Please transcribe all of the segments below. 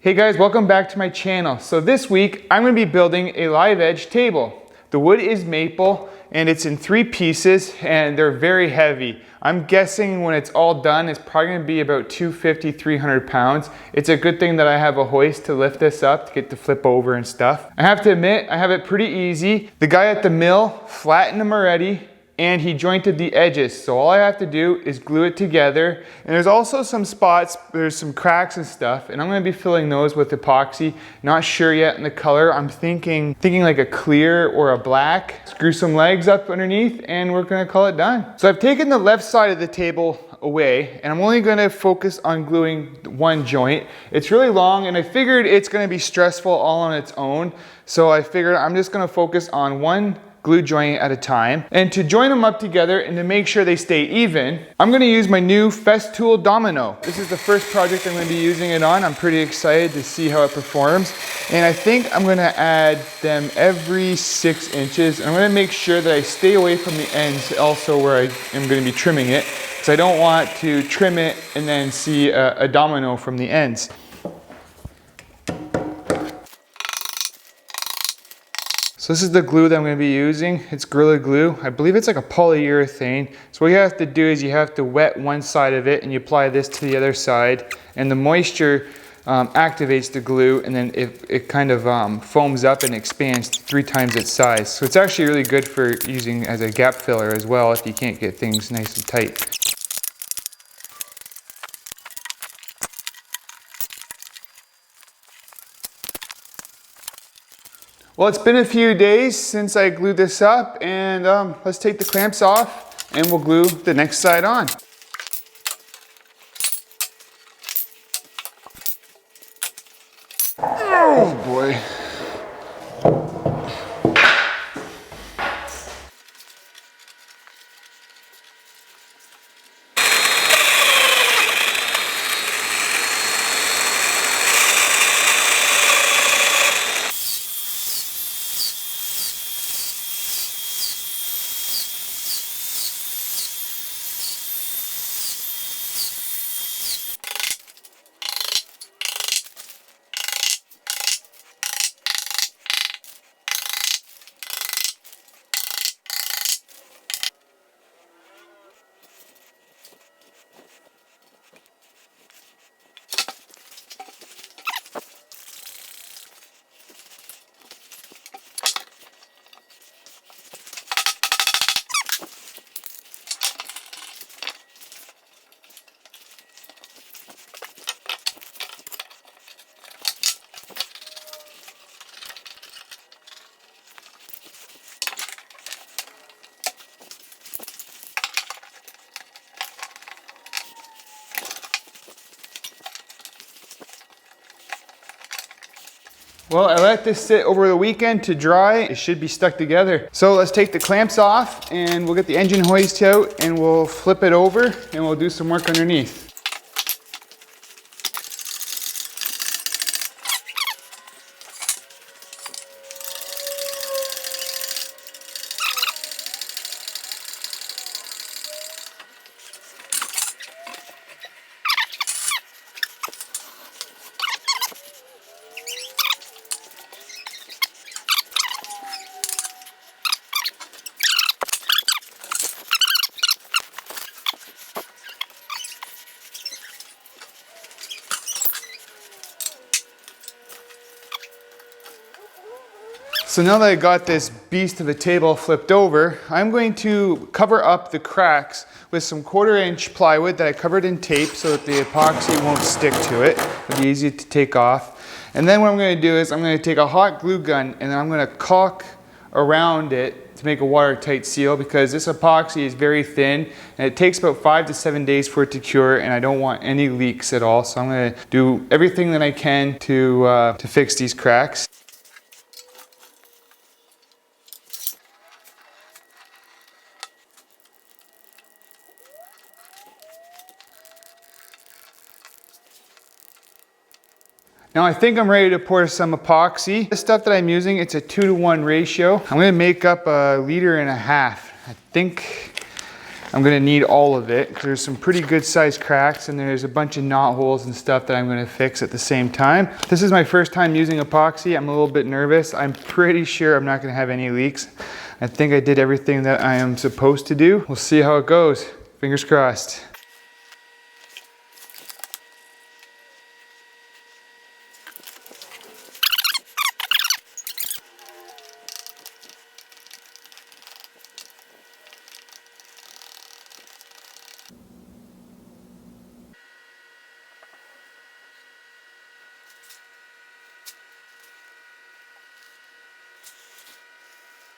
Hey guys, welcome back to my channel. So this week, I'm gonna be building a live edge table. The wood is maple and it's in 3 pieces and they're very heavy. I'm guessing when it's all done, it's probably gonna be about 250, 300 pounds. It's a good thing that I have a hoist to lift this up to get to flip over and stuff. I have to admit, I have it pretty easy. The guy at the mill flattened them already and he jointed the edges. So all I have to do is glue it together. And there's also some spots, there's some cracks and stuff, and I'm gonna be filling those with epoxy. Not sure yet in the color. I'm thinking like a clear or a black. Screw some legs up underneath and we're gonna call it done. So I've taken the left side of the table away and I'm only gonna focus on gluing one joint. It's really long and I figured it's gonna be stressful all on its own. So I figured I'm just gonna focus on one glue joint at a time. And to join them up together and to make sure they stay even, I'm gonna use my new Festool Domino. This is the first project I'm gonna be using it on. I'm pretty excited to see how it performs. And I think I'm gonna add them every 6 inches. I'm gonna make sure that I stay away from the ends also where I am gonna be trimming it, because I don't want to trim it and then see a domino from the ends. So this is the glue that I'm going to be using. It's Gorilla Glue. I believe it's like a polyurethane. So what you have to do is you have to wet one side of it and you apply this to the other side. And the moisture activates the glue and then it kind of foams up and expands 3 times its size. So it's actually really good for using as a gap filler as well if you can't get things nice and tight. Well, it's been a few days since I glued this up and let's take the clamps off and we'll glue the next side on. Oh boy. Well, I let this sit over the weekend to dry. It should be stuck together. So let's take the clamps off and we'll get the engine hoist out and we'll flip it over and we'll do some work underneath. So now that I got this beast of a table flipped over, I'm going to cover up the cracks with some 1/4 inch plywood that I covered in tape so that the epoxy won't stick to it. It'll be easy to take off. And then what I'm going to do is I'm going to take a hot glue gun and I'm going to caulk around it to make a watertight seal, because this epoxy is very thin and it takes about 5 to 7 days for it to cure, and I don't want any leaks at all. So I'm going to do everything that I can to fix these cracks. Now I think I'm ready to pour some epoxy. This stuff that I'm using, it's a 2-to-1 ratio. I'm gonna make up 1.5 liters. I think I'm gonna need all of it because there's some pretty good sized cracks and there's a bunch of knot holes and stuff that I'm gonna fix at the same time. This is my first time using epoxy. I'm a little bit nervous. I'm pretty sure I'm not gonna have any leaks. I think I did everything that I am supposed to do. We'll see how it goes. Fingers crossed.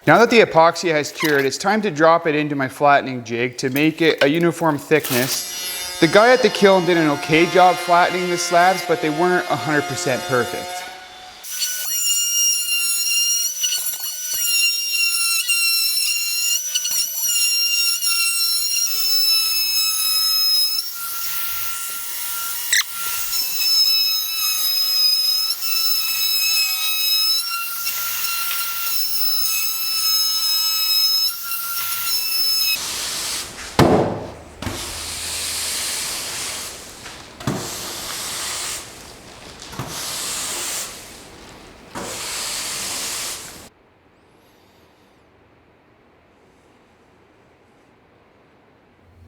Now that the epoxy has cured, it's time to drop it into my flattening jig to make it a uniform thickness. The guy at the kiln did an okay job flattening the slabs, but they weren't 100% perfect.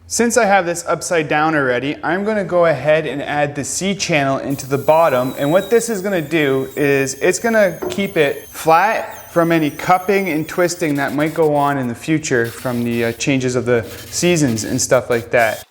Since I have this upside down already, I'm gonna go ahead and add the C channel into the bottom. And what this is gonna do is it's gonna keep it flat from any cupping and twisting that might go on in the future from the changes of the seasons and stuff like that.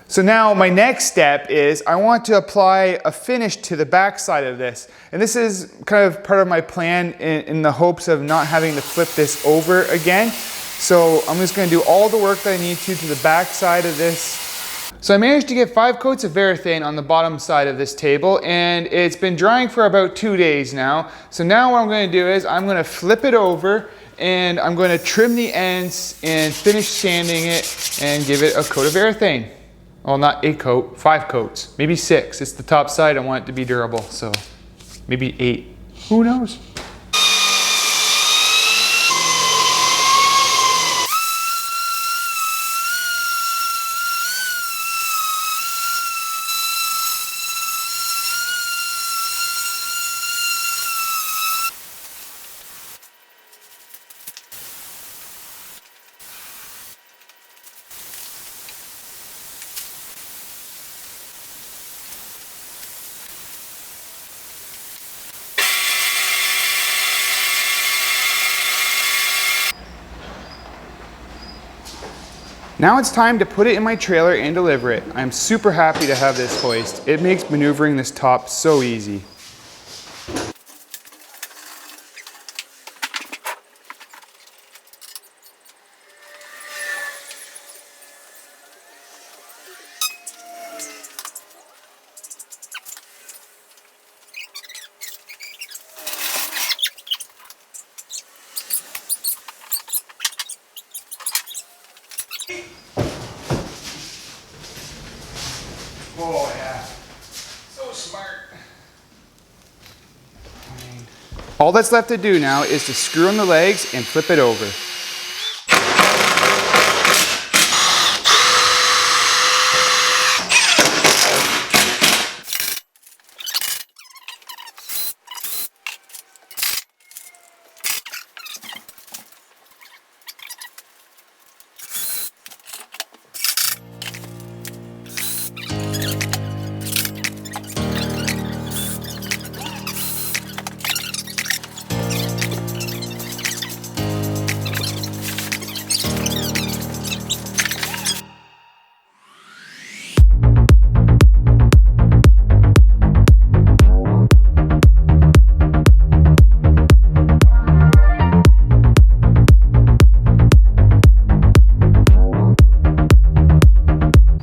So now my next step is I want to apply a finish to the back side of this. And this is kind of part of my plan in the hopes of not having to flip this over again. So I'm just going to do all the work that I need to the back side of this. So I managed to get 5 coats of Varathane on the bottom side of this table, and it's been drying for about 2 days now. So now what I'm going to do is I'm going to flip it over and I'm going to trim the ends and finish sanding it and give it a coat of Varathane. Well, not a coat, 5 coats, maybe 6. It's the top side, I want it to be durable, so maybe 8. Who knows? Now it's time to put it in my trailer and deliver it. I'm super happy to have this hoist. It makes maneuvering this top so easy. Oh yeah, so smart. All that's left to do now is to screw on the legs and flip it over.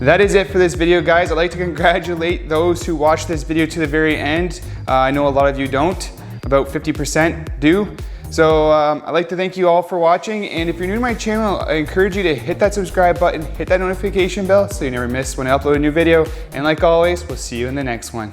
That is it for this video, guys. I'd like to congratulate those who watched this video to the very end. I know a lot of you don't, about 50% do. So I'd like to thank you all for watching, and if you're new to my channel, I encourage you to hit that subscribe button, hit that notification bell so you never miss when I upload a new video, and like always, we'll see you in the next one.